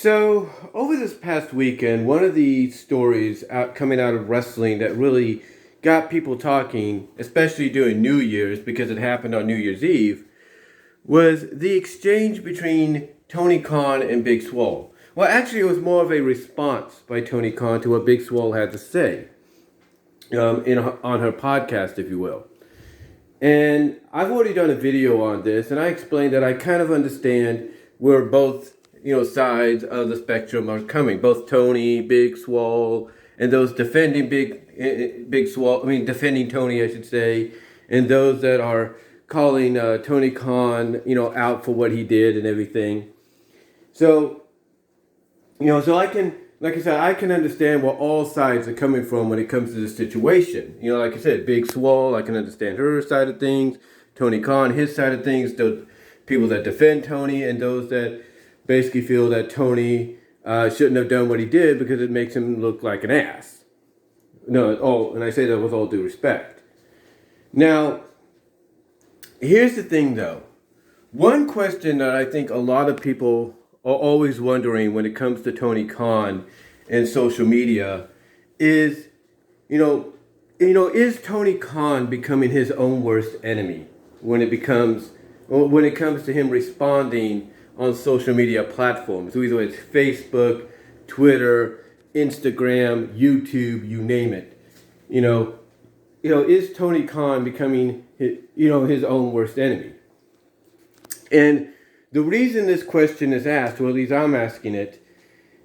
So, over this past weekend, one of the stories coming out of wrestling that really got people talking, especially during New Year's, because it happened on New Year's Eve, was the exchange between Tony Khan and Big Swole. Well, actually, it was more of a response by Tony Khan to what Big Swole had to say on her podcast, if you will. And I've already done a video on this, and I explained that I kind of understand where both sides of the spectrum are coming. Both Tony, Big Swole, and those defending Big Swole. Defending Tony, I should say, and those that are calling Tony Khan, out for what he did and everything. So, so I can, like I said, I can understand where all sides are coming from when it comes to this situation. Like I said, Big Swole, I can understand her side of things. Tony Khan, his side of things. The people that defend Tony and those that basically feel that Tony shouldn't have done what he did because it makes him look like an ass. And I say that with all due respect. Now, here's the thing though. One question that I think a lot of people are always wondering when it comes to Tony Khan and social media is, is Tony Khan becoming his own worst enemy when it comes to him responding on social media platforms, whether it's Facebook, Twitter, Instagram, YouTube, you name it. Is Tony Khan becoming his own worst enemy? And the reason this question is asked, or at least I'm asking it,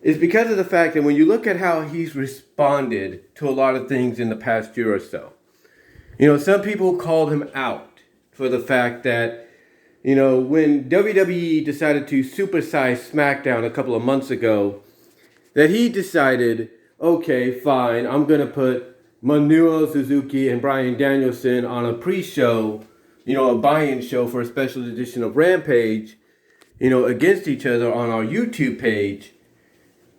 is because of the fact that when you look at how he's responded to a lot of things in the past year or so, some people called him out for the fact that when WWE decided to supersize SmackDown a couple of months ago, that he decided, okay, fine, I'm going to put Minoru Suzuki and Bryan Danielson on a pre-show, a buy-in show for a special edition of Rampage, against each other on our YouTube page.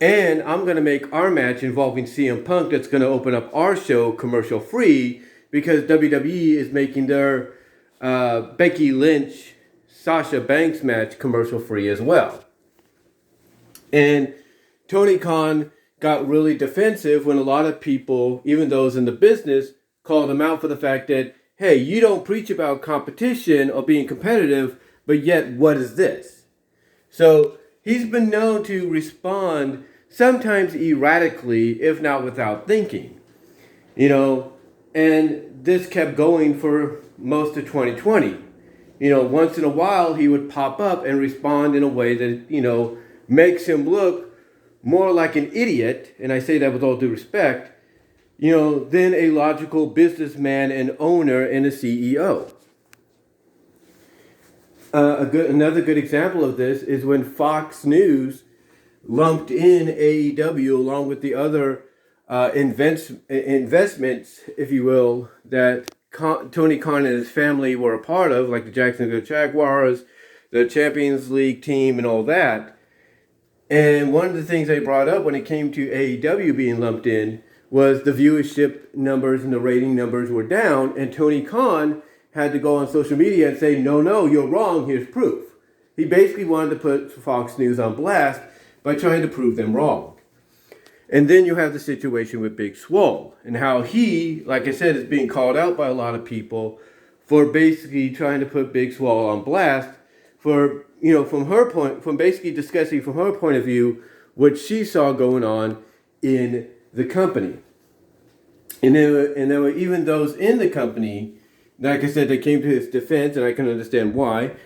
And I'm going to make our match involving CM Punk that's going to open up our show commercial free because WWE is making their Becky Lynch Sasha Banks match commercial free as well. And Tony Khan got really defensive when a lot of people, even those in the business, called him out for the fact that, hey, you don't preach about competition or being competitive, but yet what is this? So he's been known to respond sometimes erratically, if not without thinking. And this kept going for most of 2020. Once in a while he would pop up and respond in a way that, makes him look more like an idiot, and I say that with all due respect, than a logical businessman and owner and a CEO. Another good example of this is when Fox News lumped in AEW along with the other investments, if you will, that Tony Khan and his family were a part of, like the Jacksonville Jaguars, the Champions League team, and all that. And one of the things they brought up when it came to AEW being lumped in was the viewership numbers and the rating numbers were down, and Tony Khan had to go on social media and say, no, you're wrong, here's proof. He basically wanted to put Fox News on blast by trying to prove them wrong. And then you have the situation with Big Swole and how he, like I said, is being called out by a lot of people for basically trying to put Big Swole on blast for, from basically discussing from her point of view what she saw going on in the company. And there were even those in the company, like I said, that came to his defense, and I can understand why.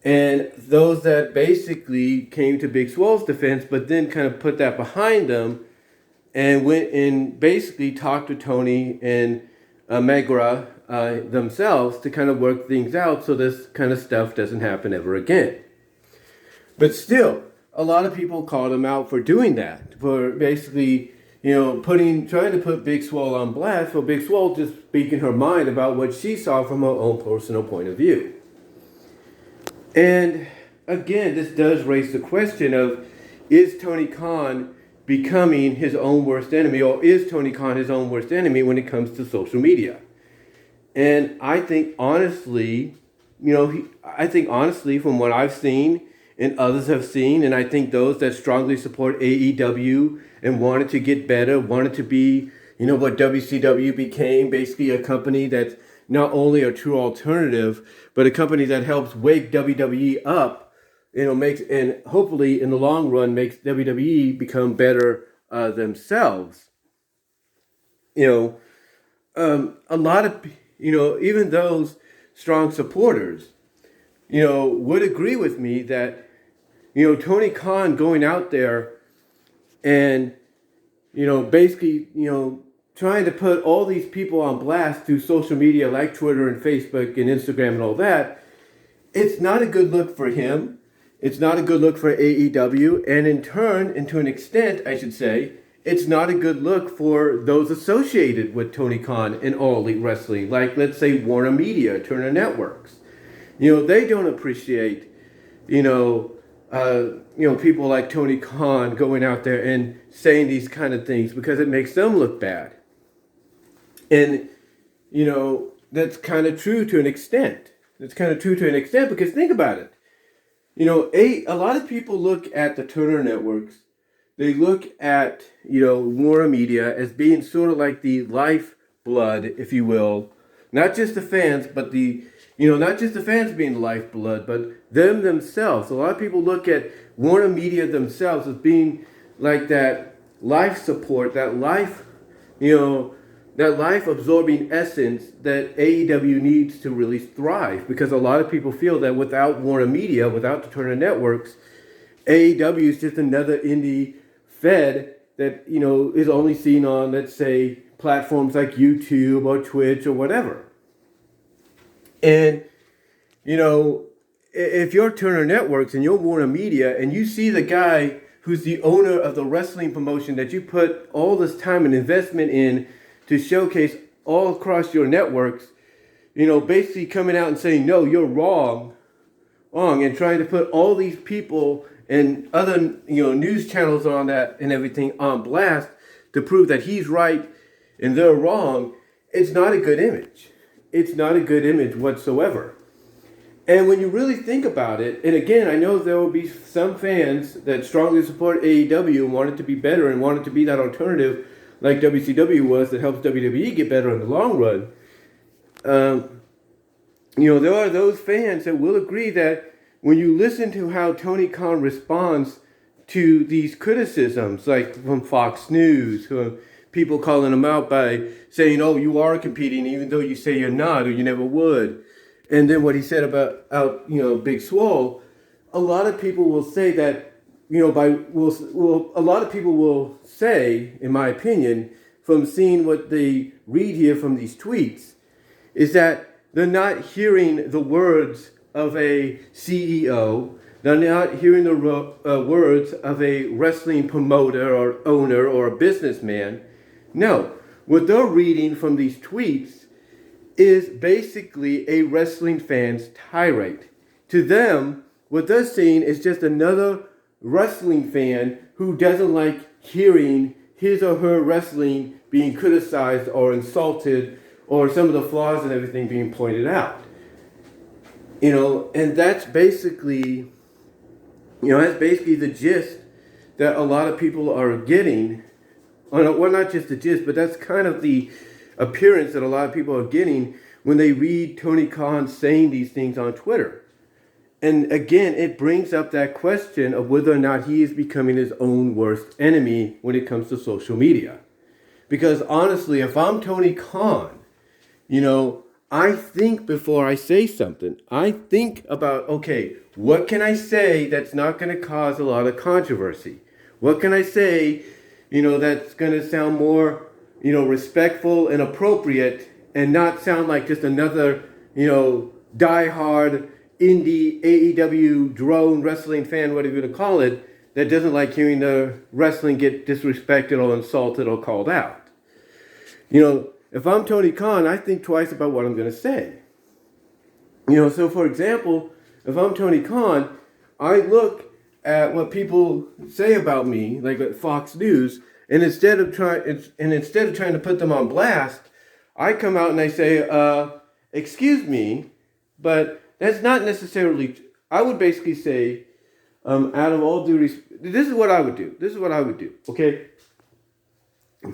And those that basically came to Big Swole's defense, but then kind of put that behind them and went and basically talked to Tony and Megra themselves to kind of work things out so this kind of stuff doesn't happen ever again. But still, a lot of people called him out for doing that, for basically, trying to put Big Swole on blast, for Big Swole just speaking her mind about what she saw from her own personal point of view. And again, this does raise the question of, is Tony Khan becoming his own worst enemy, or is Tony Khan his own worst enemy when it comes to social media? And I think honestly, from what I've seen and others have seen, and I think those that strongly support AEW and wanted to get better, wanted to be, what WCW became, basically a company that's not only a true alternative, but a company that helps wake WWE up, makes, and hopefully in the long run makes WWE become better themselves. A lot of, even those strong supporters, would agree with me that, Tony Khan going out there and, basically, trying to put all these people on blast through social media like Twitter and Facebook and Instagram and all that, it's not a good look for him. It's not a good look for AEW. And in turn, and to an extent, I should say, it's not a good look for those associated with Tony Khan and All Elite Wrestling, like, let's say, Warner Media, Turner Networks. They don't appreciate, people like Tony Khan going out there and saying these kind of things because it makes them look bad. And, that's kind of true to an extent. It's kind of true to an extent because think about it. A lot of people look at the Turner Networks, they look at, Warner Media as being sort of like the lifeblood, if you will. Not just the fans, but not just the fans being the lifeblood, but them themselves. A lot of people look at Warner Media themselves as being like that life support, that life absorbing essence that AEW needs to really thrive. Because a lot of people feel that without Warner Media, without the Turner Networks, AEW is just another indie fed that, is only seen on, let's say, platforms like YouTube or Twitch or whatever. And, if you're Turner Networks and you're Warner Media and you see the guy who's the owner of the wrestling promotion that you put all this time and investment in to showcase all across your networks, basically coming out and saying, no, you're wrong, and trying to put all these people and other, news channels on that and everything on blast to prove that he's right and they're wrong, it's not a good image. It's not a good image whatsoever. And when you really think about it, and again, I know there will be some fans that strongly support AEW and want it to be better and want it to be that alternative like WCW was that helps WWE get better in the long run. There are those fans that will agree that when you listen to how Tony Khan responds to these criticisms, like from Fox News, people calling him out by saying, oh, you are competing even though you say you're not or you never would. And then what he said about Big Swole, a lot of people will say that, a lot of people will say, in my opinion, from seeing what they read here from these tweets, is that they're not hearing the words of a CEO, they're not hearing the words of a wrestling promoter or owner or a businessman. No, what they're reading from these tweets is basically a wrestling fan's tirade. To them, what they're seeing is just another wrestling fan who doesn't like hearing his or her wrestling being criticized or insulted or some of the flaws and everything being pointed out. And that's basically, the gist that a lot of people are getting. Well, not just the gist, but that's kind of the appearance that a lot of people are getting when they read Tony Khan saying these things on Twitter. And again, it brings up that question of whether or not he is becoming his own worst enemy when it comes to social media. Because honestly, if I'm Tony Khan, I think before I say something. I think about, okay, what can I say that's not going to cause a lot of controversy? What can I say, that's going to sound more, respectful and appropriate and not sound like just another, diehard indie AEW drone wrestling fan, whatever you want to call it, that doesn't like hearing the wrestling get disrespected or insulted or called out. If I'm Tony Khan, I think twice about what I'm going to say. So for example, if I'm Tony Khan, I look at what people say about me, like at Fox News, and instead of trying to put them on blast, I come out and I say, excuse me, but that's not necessarily. I would basically say, out of all due respect, this is what I would do. This is what I would do. Okay.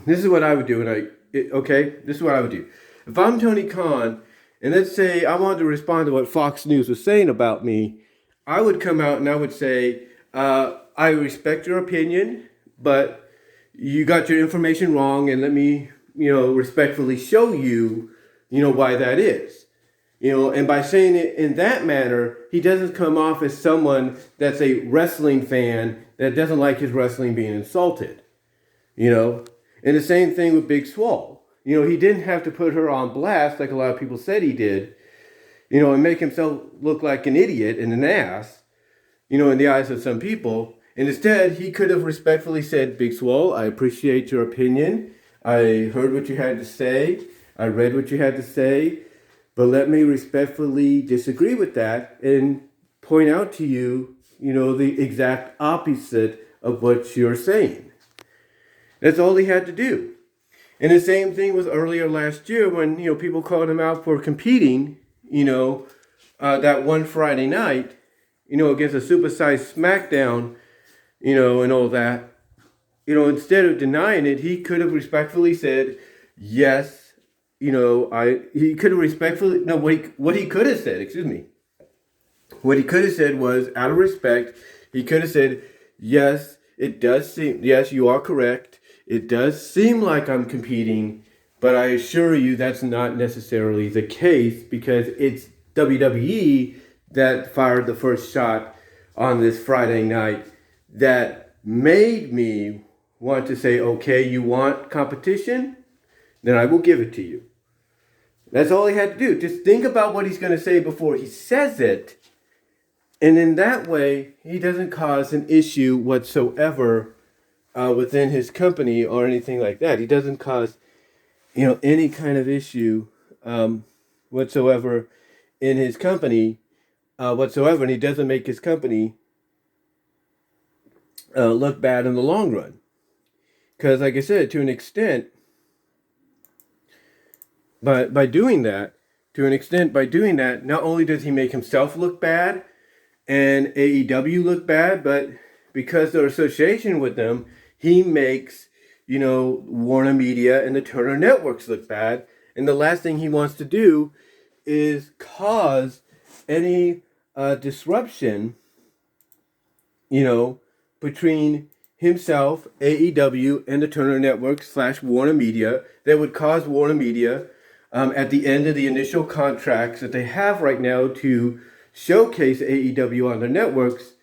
This is what I would do, this is what I would do. If I'm Tony Khan, and let's say I wanted to respond to what Fox News was saying about me, I would come out and I would say, I respect your opinion, but you got your information wrong, and let me, respectfully show you, why that is. And by saying it in that manner, he doesn't come off as someone that's a wrestling fan that doesn't like his wrestling being insulted. And the same thing with Big Swole. He didn't have to put her on blast like a lot of people said he did, and make himself look like an idiot and an ass, in the eyes of some people. And instead, he could have respectfully said, Big Swole, I appreciate your opinion. I heard what you had to say. I read what you had to say. But let me respectfully disagree with that and point out to you, the exact opposite of what you're saying. That's all he had to do. And the same thing was earlier last year when, people called him out for competing, that one Friday night, against a supersized SmackDown, and all that. Instead of denying it, he could have respectfully said, yes, he could have respectfully, no, what he could have said, what he could have said was, out of respect, he could have said, yes, yes, you are correct. It does seem like I'm competing, but I assure you that's not necessarily the case, because it's WWE that fired the first shot on this Friday night that made me want to say, okay, you want competition? Then I will give it to you. That's all he had to do. Just think about what he's going to say before he says it. And in that way, he doesn't cause an issue whatsoever within his company or anything like that. He doesn't cause, any kind of issue whatsoever in his company whatsoever. And he doesn't make his company look bad in the long run. Because, like I said, to an extent, by doing that, not only does he make himself look bad and AEW look bad, but because their association with them, he makes, Warner Media and the Turner Networks look bad. And the last thing he wants to do is cause any disruption, between himself, AEW, and the Turner Network / Warner Media that would cause Warner Media at the end of the initial contracts that they have right now to showcase AEW on their networks,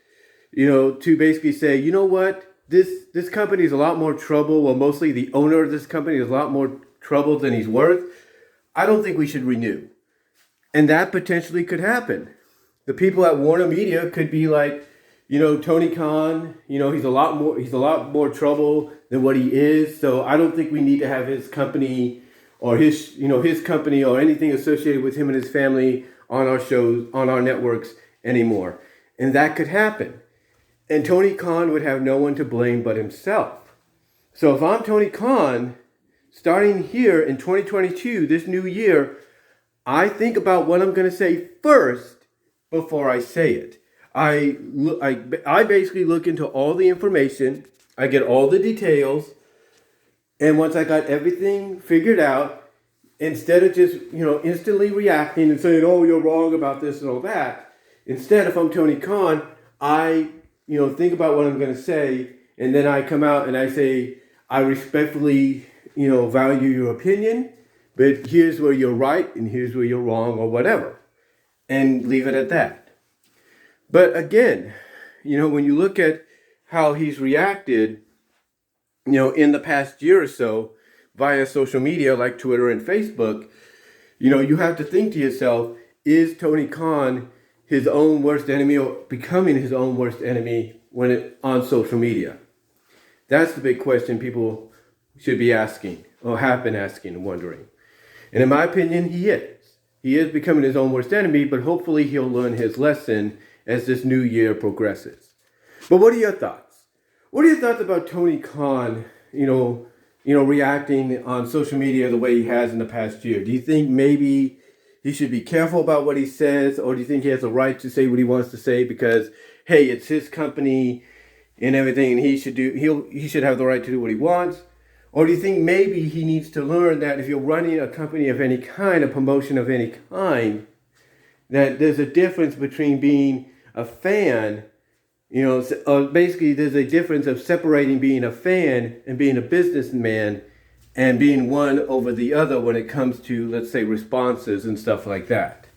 to basically say, you know what, this company is a lot more trouble. Well, mostly the owner of this company is a lot more trouble than he's worth. I don't think we should renew. And that potentially could happen. The people at Warner Media could be like, Tony Khan, he's a lot more trouble than what he is. So I don't think we need to have his company or his company or anything associated with him and his family on our shows, on our networks anymore. And that could happen. And Tony Khan would have no one to blame but himself. So if I'm Tony Khan, starting here in 2022, this new year, I think about what I'm going to say first before I say it. I basically look into all the information. I get all the details. And once I got everything figured out, instead of just, instantly reacting and saying, oh, you're wrong about this and all that, instead, if I'm Tony Khan, I, think about what I'm going to say. And then I come out and I say, I respectfully, value your opinion, but here's where you're right and here's where you're wrong or whatever. And leave it at that. But again, when you look at how he's reacted, in the past year or so via social media like Twitter and Facebook, you have to think to yourself, is Tony Khan his own worst enemy or becoming his own worst enemy on social media? That's the big question people should be asking or have been asking and wondering. And in my opinion, he is. He is becoming his own worst enemy, but hopefully he'll learn his lesson as this new year progresses. But what are your thoughts? What are your thoughts about Tony Khan, reacting on social media the way he has in the past year? Do you think maybe he should be careful about what he says, or do you think he has a right to say what he wants to say because hey, it's his company and everything, and he should have the right to do what he wants? Or do you think maybe he needs to learn that if you're running a company of any kind, a promotion of any kind, that there's a difference between being a fan, basically there's a difference of separating being a fan and being a businessman and being one over the other when it comes to, let's say, responses and stuff like that.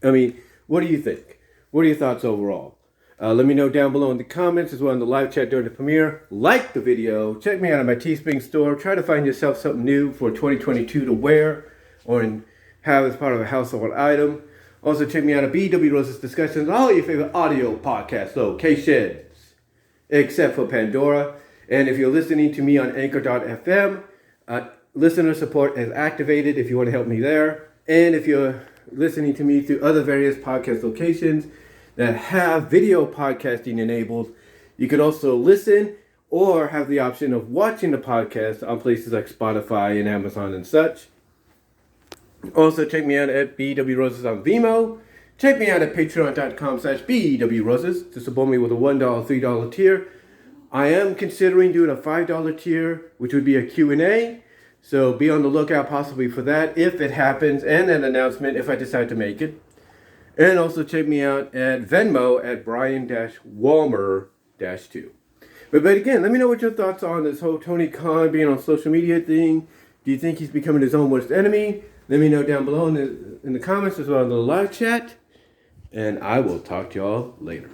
I mean, what do you think? What are your thoughts overall? Let me know down below in the comments as well in the live chat during the premiere. Like the video. Check me out on my Teespring store. Try to find yourself something new for 2022 to wear or have as part of a household item. Also, check me out at BW Rose's Discussions on all your favorite audio podcast locations, except for Pandora. And if you're listening to me on Anchor.fm, listener support is activated if you want to help me there. And if you're listening to me through other various podcast locations that have video podcasting enabled, you could also listen or have the option of watching the podcast on places like Spotify and Amazon and such. Also, check me out at BW Roses on VENMO. Check me out at patreon.com/BW Roses to support me with a $1, $3 tier. I am considering doing a $5 tier, which would be a Q&A. So be on the lookout possibly for that if it happens, and an announcement if I decide to make it. And also check me out at Venmo at Brian-Walmer-2. But again, let me know what your thoughts are on this whole Tony Kahn being on social media thing. Do you think he's becoming his own worst enemy? Let me know down below in the comments as well in the live chat. And I will talk to y'all later.